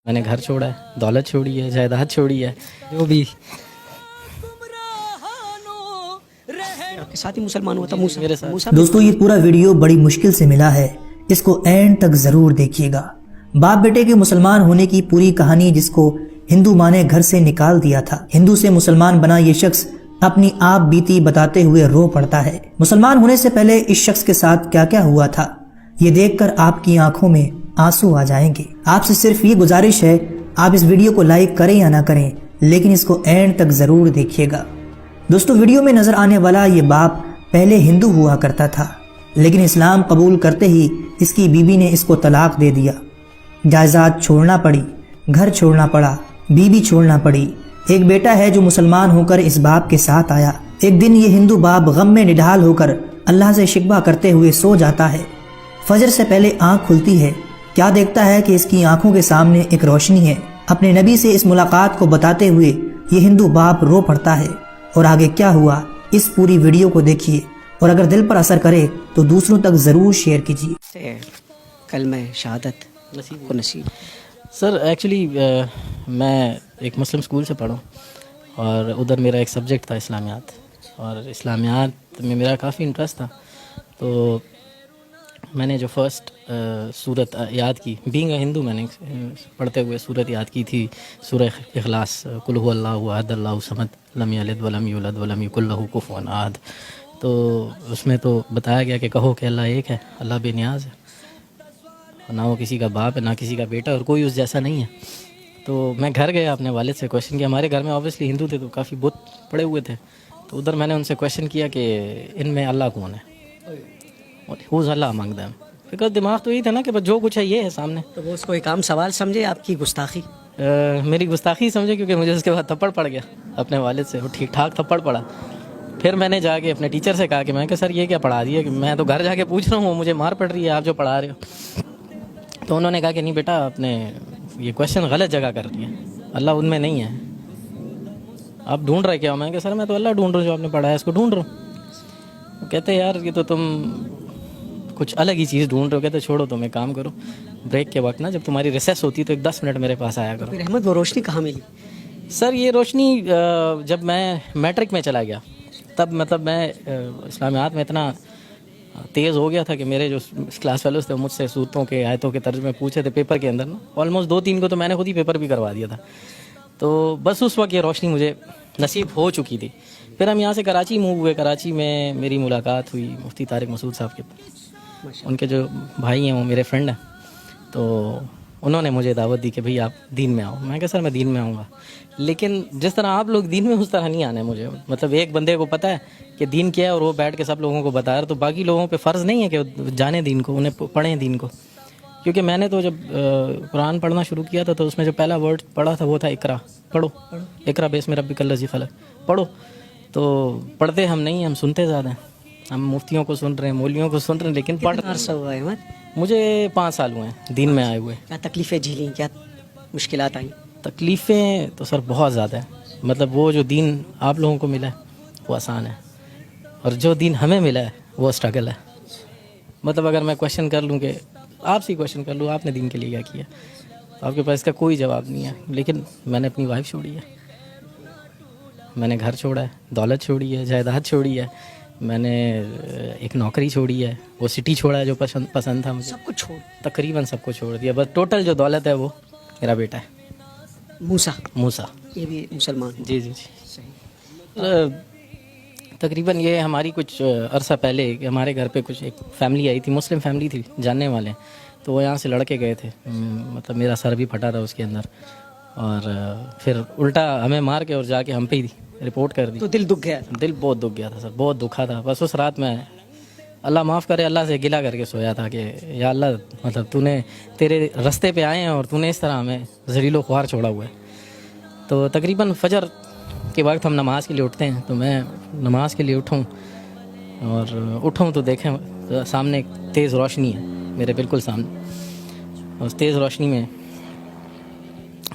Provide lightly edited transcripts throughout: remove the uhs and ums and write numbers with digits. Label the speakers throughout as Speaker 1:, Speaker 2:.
Speaker 1: میں نے گھر چھوڑا ہے, دولت چھوڑی ہے, جائیداد چھوڑی ہے, جو بھی
Speaker 2: آپ کے ساتھ ہی مسلمان ہوا تھا
Speaker 1: میرے ساتھ.
Speaker 2: موسیٰ
Speaker 3: دوستو یہ پورا ویڈیو بڑی مشکل سے ملا ہے, اس کو اینڈ تک ضرور دیکھیے گا. باپ بیٹے کے مسلمان ہونے کی پوری کہانی جس کو ہندو ماں نے گھر سے نکال دیا تھا. ہندو سے مسلمان بنا یہ شخص اپنی آپ بیتی بتاتے ہوئے رو پڑتا ہے. مسلمان ہونے سے پہلے اس شخص کے ساتھ کیا کیا ہوا تھا یہ دیکھ کر آپ کی آنکھوں میں آنسو آ جائیں گے. آپ سے صرف یہ گزارش ہے, آپ اس ویڈیو کو لائک کریں یا نہ کریں لیکن اس کو اینڈ تک ضرور دیکھیے گا. دوستو ویڈیو میں نظر آنے والا یہ باپ پہلے ہندو ہوا کرتا تھا, لیکن اسلام قبول کرتے ہی اس کی بیوی نے اس کو طلاق دے دیا. جائیداد چھوڑنا پڑی, گھر چھوڑنا پڑا, بیوی چھوڑنا پڑی. ایک بیٹا ہے جو مسلمان ہو کر اس باپ کے ساتھ آیا. ایک دن یہ ہندو باپ غم میں نڈھال ہو کر اللہ سے شکوہ کرتے ہوئے سو جاتا ہے. فجر سے پہلے آنکھ کھلتی ہے, کیا دیکھتا ہے کہ اس کی آنکھوں کے سامنے ایک روشنی ہے. اپنے نبی سے اس ملاقات کو بتاتے ہوئے یہ ہندو باپ رو پڑتا ہے. اور آگے کیا ہوا اس پوری ویڈیو کو دیکھیے, اور اگر دل پر اثر کرے تو دوسروں تک ضرور شیئر کیجیے.
Speaker 2: کلمہ شہادت کو نصیب.
Speaker 1: سر ایکچولی میں ایک مسلم اسکول سے پڑھوں اور ادھر میرا ایک سبجیکٹ تھا اسلامیات, اور اسلامیات میں میرا کافی انٹرسٹ تھا. تو میں نے جو فرسٹ سورت یاد کی, بینگ اے ہندو, میں نے پڑھتے ہوئے سورت یاد کی تھی, سورہ اخلاص, قل هو اللہ احد اللہ الصمد لم یلد ولم یولد ولم یکن لہ کفوا احد. تو اس میں تو بتایا گیا کہ کہو کہ اللہ ایک ہے, اللہ بے نیاز ہے, نہ وہ کسی کا باپ ہے نہ کسی کا بیٹا, اور کوئی اس جیسا نہیں ہے. تو میں گھر گیا, اپنے والد سے کویشچن کیا. ہمارے گھر میں اوبیسلی ہندو تھے تو کافی بت پڑے ہوئے تھے, تو ادھر میں نے ان سے کویشچن کیا کہ ان میں اللہ کون ہے, ہوز اللہ امنگ دیم. کیونکہ دماغ تو یہی تھا نا کہ جو کچھ ہے یہ ہے سامنے.
Speaker 2: تو وہ اس کو ایک عام سوال سمجھے, آپ کی گستاخی؟
Speaker 1: میری گستاخی سمجھے, کیونکہ مجھے اس کے بعد تھپڑ پڑ گیا اپنے والد سے, وہ ٹھیک ٹھاک تھپڑ پڑا. پھر میں نے جا کے اپنے ٹیچر سے کہا کہ سر یہ کیا پڑھا دیا, کہ میں تو گھر جا کے پوچھ رہا ہوں, مجھے مار پڑ رہی ہے آپ جو پڑھا رہے ہو. تو انہوں نے کہا کہ نہیں بیٹا, آپ نے یہ کویشچن غلط جگہ کر دیا, اللہ ان میں نہیں ہے. آپ ڈھونڈ رہے کیا ہو؟ میں کہ سر میں تو اللہ ڈھونڈ رہا ہوں, جو آپ نے پڑھا ہے اس کو ڈھونڈ رہا ہوں. کہتے یار یہ تو تم کچھ الگ ہی چیز ڈھونڈ رہے ہو. کہتے چھوڑو, تم ایک کام کرو, بریک کے وقت نا جب تمہاری ریسیس ہوتی تو ایک 10 منٹ میرے پاس آیا کرو.
Speaker 2: پھر احمد وہ روشنی کہاں ملی؟
Speaker 1: سر یہ روشنی جب میں میٹرک میں چلا گیا تب مطلب میں اسلامیات میں اتنا تیز ہو گیا تھا کہ میرے جو کلاس فیلوز تھے مجھ سے صورتوں کے آیتوں کے ترجمے پوچھے تھے پیپر کے اندر نا, آلموسٹ 2-3 کو تو میں نے خود ہی پیپر بھی کروا دیا تھا. تو بس اس وقت یہ روشنی مجھے نصیب ہو چکی تھی. پھر ہم یہاں سے کراچی موو ہوئے. کراچی میں میری ملاقات ہوئی مفتی طارق مسعود صاحب کے, ان کے جو بھائی ہیں وہ میرے فرینڈ ہیں. تو انہوں نے مجھے دعوت دی کہ بھئی آپ دین میں آؤ. میں کہا سر میں دین میں آؤں گا, لیکن جس طرح آپ لوگ دین میں اس طرح نہیں آنا ہے مجھے. مطلب ایک بندے کو پتہ ہے کہ دین کیا ہے اور وہ بیٹھ کے سب لوگوں کو بتا رہا, تو باقی لوگوں پہ فرض نہیں ہے کہ جانیں دین کو, انہیں پڑھیں دین کو. کیونکہ میں نے تو جب قرآن پڑھنا شروع کیا تھا تو اس میں جو پہلا ورڈ پڑھا تھا وہ تھا اقرا, پڑھو, اقرا باسم ربک الذی خلق, پڑھو. تو پڑھتے ہم نہیں ہیں, ہم سنتے زیادہ ہیں. ہم مفتیوں کو سن رہے ہیں, مولویوں کو سن رہے ہیں, لیکن
Speaker 2: کتنا عرصہ ہوا ہے احمد؟
Speaker 1: مجھے 5 سال ہوئے ہیں دین میں آئے ہوئے.
Speaker 2: کیا تکلیفیں جھیلیں, کیا مشکلات آئیں؟
Speaker 1: تکلیفیں تو سر بہت زیادہ ہیں. مطلب وہ جو دین آپ لوگوں کو ملا ہے وہ آسان ہے, اور جو دین ہمیں ملا ہے وہ اسٹرگل ہے. مطلب اگر میں کویشچن کر لوں, کہ آپ سے ہی کویشچن کر لوں آپ نے دین کے لیے کیا کیا, تو آپ کے پاس اس کا کوئی جواب نہیں ہے. لیکن میں نے اپنی وائف چھوڑی ہے, میں نے گھر چھوڑا ہے, دولت چھوڑی ہے, جائیداد چھوڑی ہے, میں نے ایک نوکری چھوڑی ہے, وہ سٹی چھوڑا ہے جو پسند تھا مجھے,
Speaker 2: سب کچھ چھوڑ,
Speaker 1: تقریباً سب کو چھوڑ دیا. بس ٹوٹل جو دولت ہے وہ میرا بیٹا ہے موسیٰ.
Speaker 2: یہ بھی مسلمان.
Speaker 1: جی جی جی. تقریباً یہ ہماری کچھ عرصہ پہلے ہمارے گھر پہ کچھ ایک فیملی آئی تھی, مسلم فیملی تھی, جاننے والے, تو وہ یہاں سے لڑکے گئے تھے. مطلب میرا سر بھی پھٹا تھا اس کے اندر, اور پھر الٹا ہمیں مار کے اور جا کے ہم پہ ہی رپورٹ کر دی.
Speaker 2: تو دل دکھ گیا؟
Speaker 1: دل بہت دکھ گیا تھا سر, بہت دکھا تھا. بس اس رات میں اللہ معاف کرے, اللہ سے گلہ کر کے سویا تھا کہ یا اللہ, مطلب تو نے تیرے رستے پہ آئے ہیں اور تو نے اس طرح ہمیں ذلیل و خوار چھوڑا ہوا ہے. تو تقریباً فجر کے وقت ہم نماز کے لیے اٹھتے ہیں, تو میں نماز کے لیے اٹھوں تو دیکھیں سامنے ایک تیز روشنی ہے میرے بالکل سامنے. اس تیز روشنی میں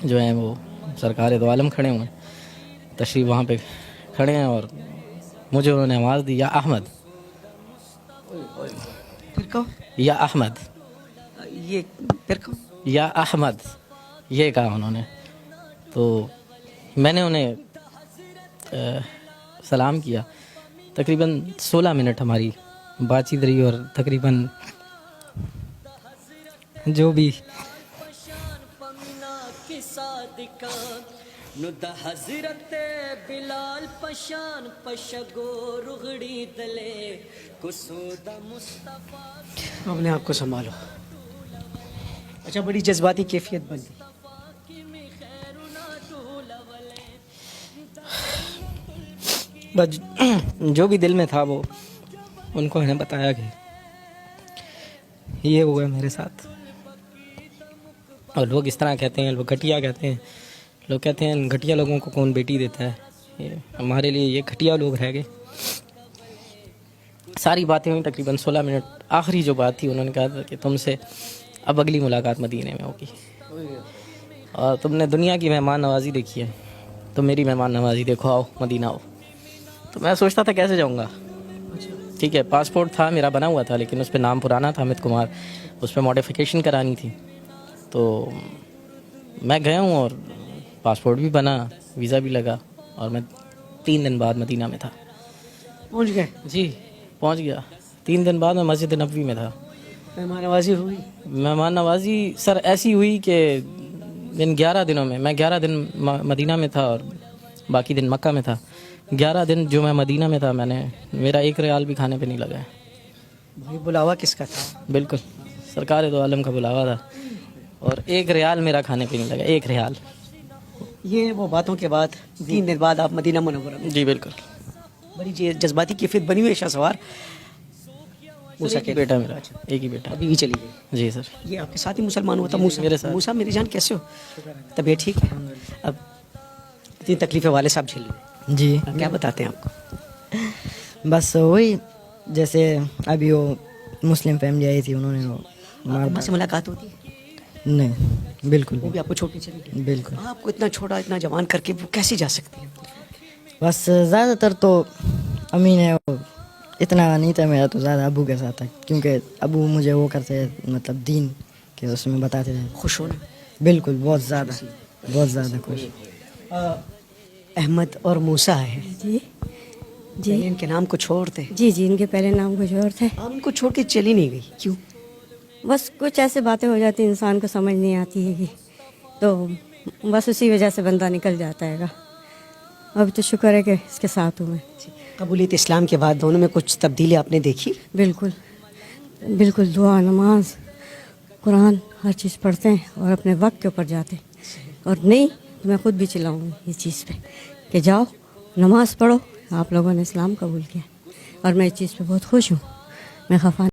Speaker 1: جو ہیں وہ سرکار دو عالم کھڑے ہوئے ہیں, تشریف وہاں پہ کھڑے ہیں, اور مجھے انہوں نے آواز دی, یا احمد.
Speaker 2: پھر کہو
Speaker 1: یا احمد,
Speaker 2: یہ, پھر کہو
Speaker 1: یا احمد. یہ کہا انہوں نے. تو میں نے انہیں سلام کیا. تقریباً 16 منٹ ہماری بات چیت رہی اور تقریباً جو بھی
Speaker 4: حضرت بلال پشان پشگو رغڑی دلے کسودہ مصطفیٰ.
Speaker 2: اپنے آپ کو سنبھالو. اچھا بڑی جذباتی کیفیت بن گئی.
Speaker 1: بس جو بھی دل میں تھا وہ ان کو میں نے بتایا کہ یہ ہوا ہے میرے ساتھ. اور لوگ اس طرح کہتے ہیں, لوگ گھٹیا کہتے ہیں, لوگ کہتے ہیں گھٹیا لوگوں کو کون بیٹی دیتا ہے. ہمارے لیے یہ گھٹیا لوگ رہ گئے. ساری باتیں ہوئی تقریباً 16 منٹ. آخری جو بات تھی انہوں نے کہا تھا کہ تم سے اب اگلی ملاقات مدینے میں ہوگی, اور تم نے دنیا کی مہمان نوازی دیکھی ہے, تو میری مہمان نوازی دیکھو, آؤ مدینہ آؤ. تو میں سوچتا تھا کیسے جاؤں گا. ٹھیک ہے, پاسپورٹ تھا میرا بنا ہوا تھا, لیکن اس پہ نام پرانا تھا امیت کمار, اس پہ ماڈیفیکیشن کرانی تھی. تو میں گیا ہوں اور پاسپورٹ بھی بنا, ویزا بھی لگا, اور میں 3 دن بعد مدینہ میں تھا.
Speaker 2: پہنچ گئے.
Speaker 1: جی پہنچ گیا. 3 دن بعد میں مسجد نبوی میں تھا.
Speaker 2: مہمان نوازی ہوئی.
Speaker 1: مہمان نوازی سر ایسی ہوئی کہ ان 11 دنوں میں 11 دن مدینہ میں تھا اور باقی دن مکہ میں تھا. 11 دن جو میں مدینہ میں تھا, میں نے میرا 1 ریال بھی کھانے پہ نہیں لگا ہے.
Speaker 2: بھائی بلاوا کس کا تھا؟
Speaker 1: بالکل سرکار دو عالم کا بلاوا تھا, اور 1 ریال میرا کھانے پہ نہیں لگا, 1 ریال.
Speaker 2: یہ وہ باتوں کے بعد 3 دن بعد آپ مدینہ منورہ میں.
Speaker 1: جی بالکل.
Speaker 2: بڑی جذباتی کیفیت بنی ہوئی ہے شاہ سوار. موسیٰ
Speaker 1: ایک ہی بیٹا میرا, ایک ہی بیٹا.
Speaker 2: ابھی بھی چلی گئی.
Speaker 1: جی سر.
Speaker 2: یہ آپ کے ساتھ ہی مسلمان ہوا تھا موسیٰ؟
Speaker 1: میرے ساتھ.
Speaker 2: موسیٰ میری جان کیسے ہو؟ طبیعت ٹھیک ہے؟ اب اتنی تکلیفیں والد صاحب جھیل رہے
Speaker 5: جی
Speaker 2: ہیں, کیا بتاتے ہیں آپ کو؟
Speaker 5: بس وہی جیسے ابھی وہ مسلم فیملی آئی تھی, انہوں نے وہ
Speaker 2: ماں سے ملاقات ہوتی ہے؟
Speaker 5: نہیں بالکل
Speaker 2: وہ بھی آپ کو چھوڑ کے چلی گئی؟
Speaker 5: بالکل.
Speaker 2: آپ کو اتنا چھوڑا, اتنا جوان کر کے وہ کیسے جا سکتی ہے؟
Speaker 5: بس زیادہ تر تو امی نے اتنا نہیں تھا میرا, تو زیادہ ابو کے ساتھ تھا, کیونکہ ابو مجھے وہ کرتے مطلب دین کے اس میں بتاتے تھے.
Speaker 2: خوش ہونا؟
Speaker 5: بالکل, بہت زیادہ خوش.
Speaker 2: احمد اور موسیٰ ہے.
Speaker 6: جی
Speaker 2: جی ان کے نام کو چھوڑتے.
Speaker 6: جی ان کے پہلے نام کچھ اور تھے.
Speaker 2: آپ ان کو چھوڑ کے چلی نہیں گئی, کیوں؟
Speaker 6: بس کچھ ایسے باتیں ہو جاتی ہیں انسان کو سمجھ نہیں آتی ہے, تو بس اسی وجہ سے بندہ نکل جاتا ہے گا. اب تو شکر ہے کہ اس کے ساتھ ہوں میں.
Speaker 2: قبولیت اسلام کے بعد دونوں میں کچھ تبدیلی آپ نے دیکھی؟
Speaker 6: بالکل دعا, نماز, قرآن ہر چیز پڑھتے ہیں اور اپنے وقت کے اوپر جاتے ہیں. اور نہیں تو میں خود بھی چلاؤں گی اس چیز پہ کہ جاؤ نماز پڑھو, آپ لوگوں نے اسلام قبول کیا, اور میں اس چیز پہ بہت خوش ہوں. میں خفا